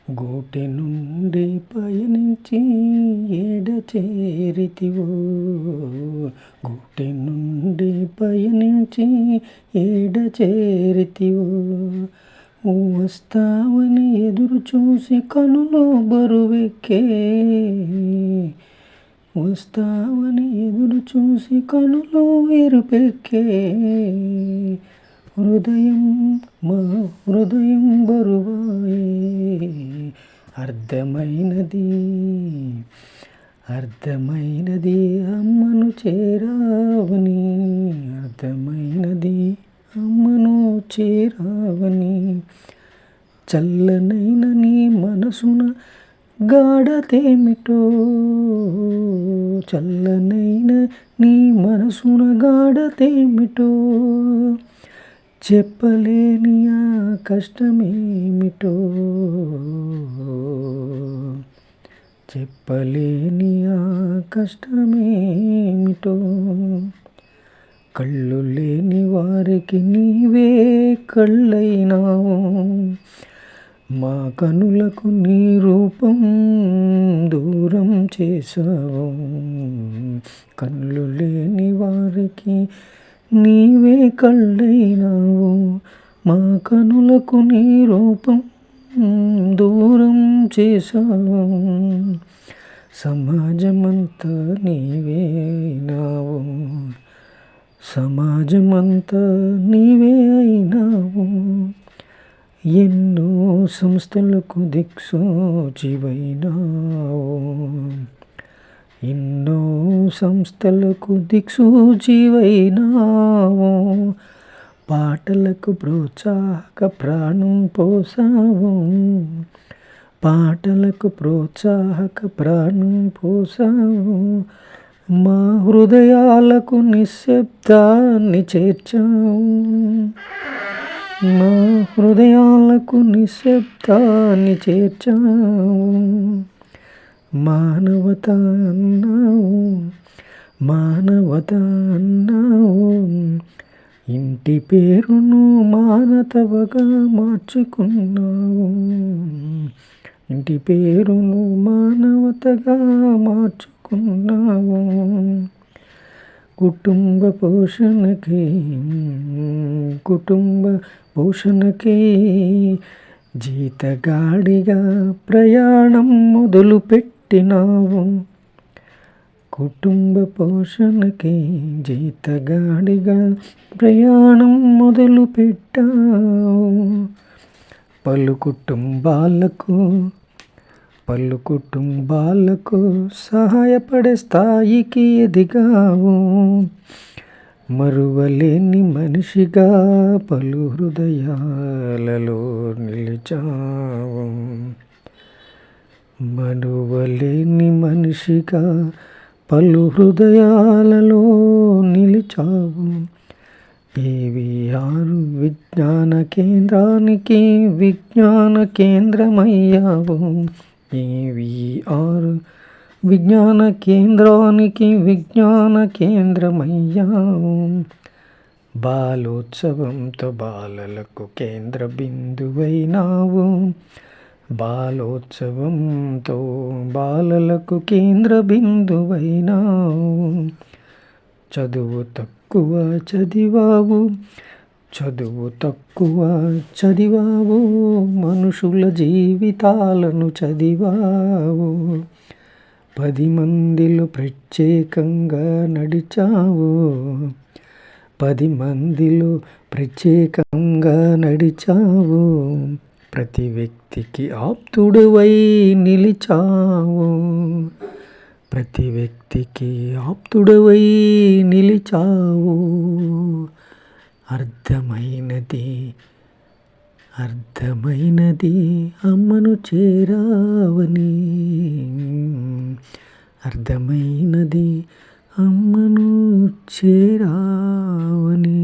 గూటి నుండి పయనించి ఏడ చేరితివో, గూటి నుండి పయనించి ఏడ చేరితివో, వస్తావని ఎదురు చూసి కనులో బరువెక్కే, వస్తావని ఎదురు చూసి కనులో ఎరుపెక్కే, హృదయం మా హృదయం బరువాయే, అర్థమైనది అర్థమైనది అమ్మను చేరావని, అర్థమైనది అమ్మను చేరావని, చల్లనైన నీ మనసున గాఢతేమిటో, చల్లనైన నీ మనసున గాఢతేమిటో, చెప్పలేని ఆ కష్టమేమిటో, చెప్పలేని ఆ కష్టమేమిటో, కళ్ళు లేని వారికి నీవే కళ్ళైనావు, మా కనులకు నీ రూపం దూరం చేసావు, కళ్ళు లేని వారికి నీవే కళ్ళైనావు, మా కనులకు నీ రూపం దూరం చేసావు, సమాజమంతా నీవేనావు, సమాజమంతా నీవే అయినావు, ఎన్నో సంస్థలకు దిక్సూచివైనావు, ఎన్నో సంస్థలకు దిక్సూచివైనావు, పాటలకు ప్రోత్సాహక ప్రాణం పోసావు, పాటలకు ప్రోత్సాహక ప్రాణం పోసావు, మా హృదయాలకు నిశ్శబ్దాన్ని చేర్చావు, మా హృదయాలకు నిశ్శబ్దాన్ని చేర్చావు, మానవత అన్నావు, మానవత అన్నావు, ఇంటి పేరును మానవతగా మార్చుకున్నావు, ఇంటి పేరును మానవతగా మార్చుకున్నావు, కుటుంబ పోషణకి, కుటుంబ పోషణకి జీతగాడిగా ప్రయాణం మొదలుపెట్టినావు, కుటుంబ పోషణకి జీతగాడిగా ప్రయాణం మొదలుపెట్టావు, పలు కుటుంబాలకు సహాయపడే స్థాయికి ఎదిగావు, మరువలేని మనిషిగా పలు హృదయాలలో నిలిచావు, మరువలేని మనిషిగా పలు హృదయాలలో నిలిచావు, PVR విజ్ఞాన కేంద్రానికి విజ్ఞాన కేంద్రమయ్యావు, PVR విజ్ఞాన కేంద్రానికి విజ్ఞాన కేంద్రమయ్యావు, బాలోత్సవంతో బాలలకు కేంద్ర బిందువైనావు, బాలోత్సవంతో బాలలకు కేంద్ర బిందువైనావు, చదువు తక్కువ చదివావు, చదువు తక్కువ చదివావు, మనుషుల జీవితాలను చదివావు, 10 మందిలో ప్రత్యేకంగా నడిచావు, 10 మందిలో ప్రత్యేకంగా నడిచావు, ప్రతి వ్యక్తికి ఆప్తుడివై నిలిచావు, ప్రతి వ్యక్తికి ఆప్తుడివై నిలిచావు, అర్థమైనది అర్థమైనది అమ్మను చేరావని, అర్థమైనది అమ్మను చేరావని.